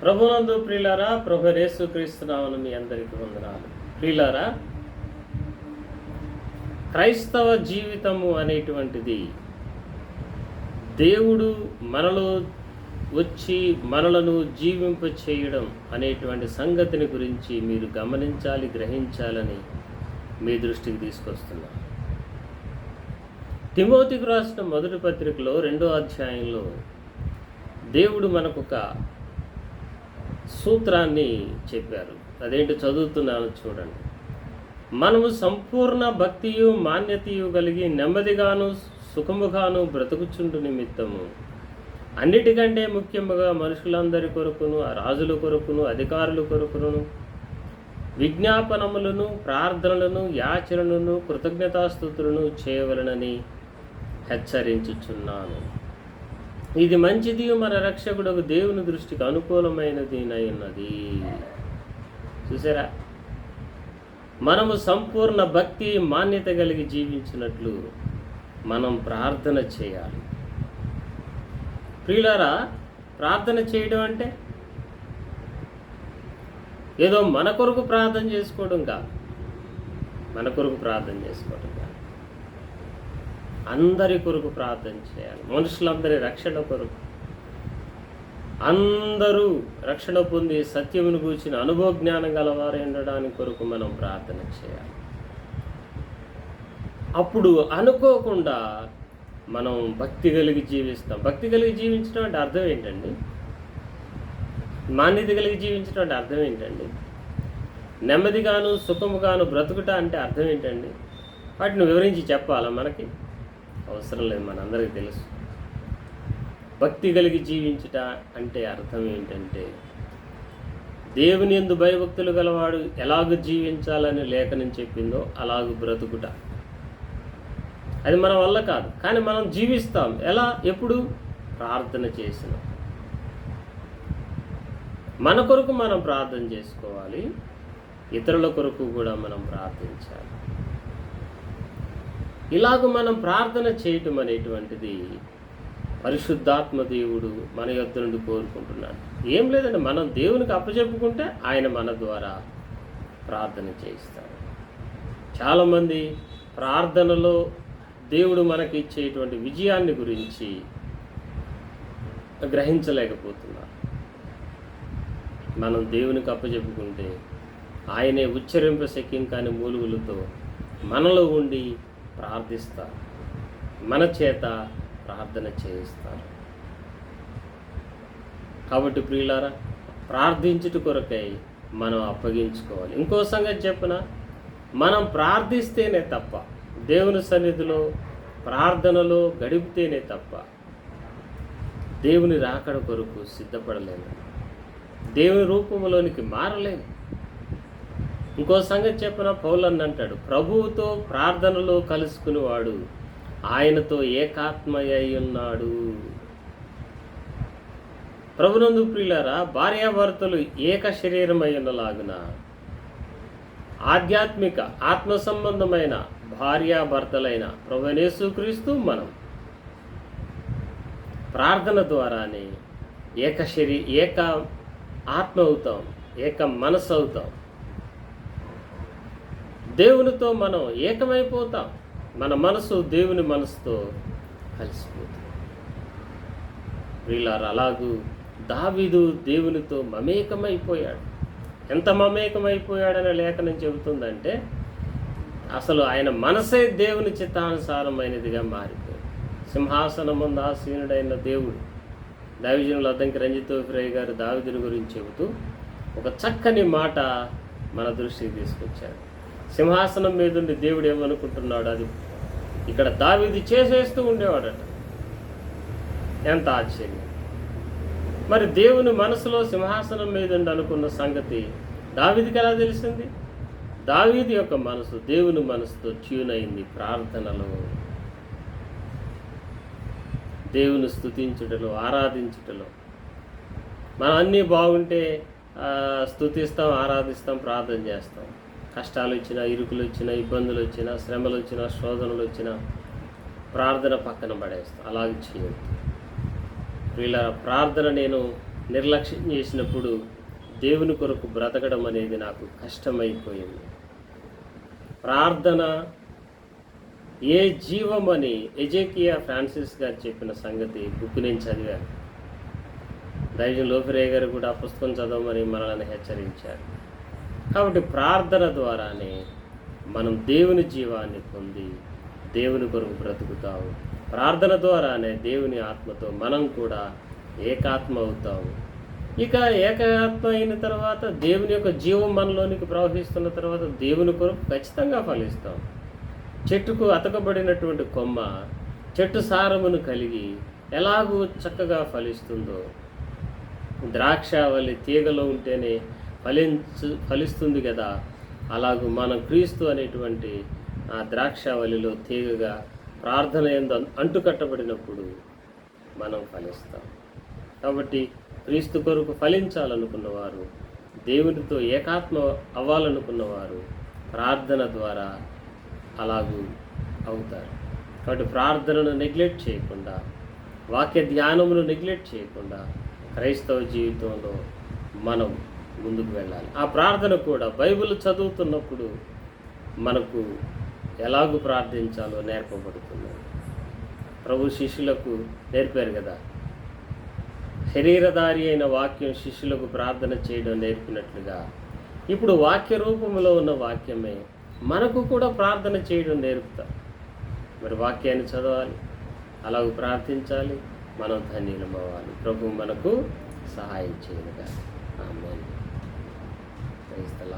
ప్రభునందు ప్రియులారా, ప్రభు యేసుక్రీస్తు నామమున మీ అందరికీ వందనాలు. ప్రియులారా, క్రైస్తవ జీవితము అనేటువంటిది దేవుడు మనలో వచ్చి మనలను జీవింప చేయడం అనేటువంటి సంగతిని గురించి మీరు గమనించాలి, గ్రహించాలని మీ దృష్టికి తీసుకొస్తున్నాను. తిమోతికి రాసిన మొదటి పత్రికలో 2వ అధ్యాయంలో దేవుడు మనకొక సూత్రాన్ని చెప్పారు. అదేంటో చదువుతున్నాను చూడండి. మనము సంపూర్ణ భక్తియు మాన్యతయు కలిగి నెమ్మదిగాను సుఖముగాను బ్రతుకుచుండు నిమిత్తము అన్నిటికంటే ముఖ్యముగా మనుషులందరి కొరకును, రాజుల కొరకును, అధికారుల కొరకును విజ్ఞాపనములను, ప్రార్థనలను, యాచనలను, కృతజ్ఞతాస్తుతులను చేయవలనని హెచ్చరించుచున్నాను. ఇది మంచిది, మన రక్షకుడు దేవుని దృష్టికి అనుకూలమైనది ఉన్నది. చూసారా, మనము సంపూర్ణ భక్తి మాన్యత కలిగి జీవించినట్లు మనం ప్రార్థన చేయాలి. ప్రియులారా, ప్రార్థన చేయడం అంటే ఏదో మన కొరకు ప్రార్థన చేసుకోవడం కాదు. మన కొరకు ప్రార్థన చేసుకోవడం కాదు, అందరి కొరకు ప్రార్థన చేయాలి. మనుషులందరి రక్షణ కొరకు, అందరూ రక్షణ పొంది సత్యమును గూర్చిన అనుభవ జ్ఞానం గలవారు ఉండడానికి కొరకు మనం ప్రార్థన చేయాలి. అప్పుడు అనుకోకుండా మనం భక్తి కలిగి జీవిస్తాం. భక్తి కలిగి జీవించడం అంటే అర్థం ఏంటండి? మాన్యత కలిగి జీవించడం అంటే అర్థం ఏంటండి? నెమ్మదిగాను సుఖముగాను బ్రతుకుట అంటే అర్థం ఏంటండి? వాటిని వివరించి చెప్పాలా? మనకి అవసరం లేదు, మనందరికీ తెలుసు. భక్తి కలిగి జీవించుట అంటే అర్థం ఏంటంటే, దేవుని యందు భయభక్తులు గలవాడు ఎలాగ జీవించాలని లేఖనం చెప్పిందో అలాగ బ్రతుకుట. అది మన వల్ల కాదు, కానీ మనం జీవిస్తాం. ఎలా? ఎప్పుడు? ప్రార్థన చేసిన. మన కొరకు మనం ప్రార్థన చేసుకోవాలి, ఇతరుల కొరకు కూడా మనం ప్రార్థించాలి. ఇలాగ మనం ప్రార్థన చేయటం అనేటువంటిది పరిశుద్ధాత్మ దేవుడు మన యొద్ద నుండి కోరుకుంటున్నాడు. ఏం లేదండి, మనం దేవునికి అప్పచెప్పుకుంటే ఆయన మన ద్వారా ప్రార్థన చేయిస్తాడు. చాలామంది ప్రార్థనలో దేవుడు మనకి ఇచ్చేటువంటి విజయాన్ని గురించి గ్రహించలేకపోతున్నారు. మనం దేవునికి అప్పచెప్పుకుంటే ఆయనే ఉచ్చరింపశక్యం కాని మూలుగులతో మనలో ఉండి ప్రార్థిస్తారు, మన చేత ప్రార్థన చేయిస్తారు. కాబట్టి ప్రియులారా, ప్రార్థించుట కొరకై మనం అప్పగించుకోవాలి. ఇంకో సంగతి చెప్పిన, మనం ప్రార్థిస్తేనే తప్ప, దేవుని సన్నిధిలో ప్రార్థనలో గడిపితేనే తప్ప దేవుని రాకడ కొరకు సిద్ధపడలేము, దేవుని రూపంలోనికి మారలేము. ఇంకో సంగతి చెప్పిన, పౌలన్న అంటాడు, ప్రభువుతో ప్రార్థనలో కలుసుకునేవాడు ఆయనతో ఏకాత్మయ్య ఉన్నాడు. ప్రభునందు ప్రియులారా, భార్యాభర్తలు ఏక శరీరమై ఉన్నలాగున ఆధ్యాత్మిక ఆత్మ సంబంధమైన భార్యాభర్తలైన ప్రభువైన యేసుక్రీస్తు మనం ప్రార్థన ద్వారానే ఏక ఆత్మ అవుతాం, ఏక మనసు అవుతాం. దేవునితో మనం ఏకమైపోతాం. మన మనసు దేవుని మనసుతో కలిసిపోతుంది. ప్రియులారా, అలాగూ దావీదు దేవునితో మమేకమైపోయాడు. ఎంత మమేకమైపోయాడనే లేఖనం చెబుతుందంటే, అసలు ఆయన మనసే దేవుని చిత్తానుసారమైనదిగా మారిపోయింది. సింహాసనం ముందు ఆసీనుడైన దేవుడు దైవజనుల అద్దంకి రంజితోఫ్రయ్య గారు దావీదుని గురించి చెబుతూ ఒక చక్కని మాట మన దృష్టికి తీసుకొచ్చాడు. సింహాసనం మీద ఉండి దేవుడు ఏమనుకుంటున్నాడు, అది ఇక్కడ దావీదు చేసేస్తూ ఉండేవాడట. ఎంత ఆశ్చర్యం! మరి దేవుని మనసులో సింహాసనం మీద ఉండి అనుకున్న సంగతి దావీదుకి ఎలా తెలిసింది? దావీదు యొక్క మనసు దేవుని మనసుతో ట్యూన్ అయింది. ప్రార్థనలో, దేవుని స్తుతించుటలో, ఆరాధించుటలో. మనం అన్నీ బాగుంటే స్తుతిస్తాం, ఆరాధిస్తాం, ప్రార్థన చేస్తాం. కష్టాలు వచ్చినా, ఇరుకులు వచ్చినా, ఇబ్బందులు వచ్చినా, శ్రమలు వచ్చినా, శోధనలు వచ్చినా ప్రార్థన పక్కన పడేస్తాం. అలాగే చేయొద్దు. వీళ్ళ ప్రార్థన నేను నిర్లక్ష్యం చేసినప్పుడు దేవుని కొరకు బ్రతకడం అనేది నాకు కష్టమైపోయింది. ప్రార్థన ఏ జీవమని ఎజేకియా ఫ్రాన్సిస్ గారు చెప్పిన సంగతి బుక్ నేను చదివాను. దైవజన్ లోఫిరే గారు కూడా ఆ పుస్తకం చదవమని మనల్ని హెచ్చరించారు. కాబట్టి ప్రార్థన ద్వారానే మనం దేవుని జీవాన్ని పొంది దేవుని కొరకు బ్రతుకుతాము. ప్రార్థన ద్వారానే దేవుని ఆత్మతో మనం కూడా ఏకాత్మ అవుతాము. ఇక ఏకాత్మ అయిన తర్వాత దేవుని యొక్క జీవం మనలోనికి ప్రవహిస్తున్న తర్వాత దేవుని కొరకు ఖచ్చితంగా ఫలిస్తాం. చెట్టుకు అతకబడినటువంటి కొమ్మ చెట్టు సారమును కలిగి ఎలాగూ చక్కగా ఫలిస్తుందో, ద్రాక్షావళి తీగలో ఉంటేనే ఫలిస్తుంది కదా, అలాగూ మనం క్రీస్తు అనేటువంటి ఆ ద్రాక్షావళిలో తీగగా ప్రార్థన యందు అంటుకట్టబడినప్పుడు మనం ఫలిస్తాం. కాబట్టి క్రీస్తు కొరకు ఫలించాలనుకున్నవారు, దేవునితో ఏకాత్మ అవ్వాలనుకున్నవారు ప్రార్థన ద్వారా అలాగూ అవుతారు. కాబట్టి ప్రార్థనను నెగ్లెక్ట్ చేయకుండా, వాక్య ధ్యానమును నెగ్లెక్ట్ చేయకుండా క్రైస్తవ జీవితంలో మనం ముందుకు వెళ్ళాలి. ఆ ప్రార్థన కూడా బైబిల్ చదువుతున్నప్పుడు మనకు ఎలాగూ ప్రార్థించాలో నేర్పబడుతుంది. ప్రభు శిష్యులకు నేర్పారు కదా, శరీరధారి అయిన వాక్యం శిష్యులకు ప్రార్థన చేయడం నేర్పినట్లుగా ఇప్పుడు వాక్య రూపంలో ఉన్న వాక్యమే మనకు కూడా ప్రార్థన చేయడం నేర్పుతారు. మరి వాక్యాన్ని చదవాలి, అలాగూ ప్రార్థించాలి, మనం ధన్యులం అవ్వాలి. ప్రభు మనకు సహాయం చేయనుగా. ఆమేన్.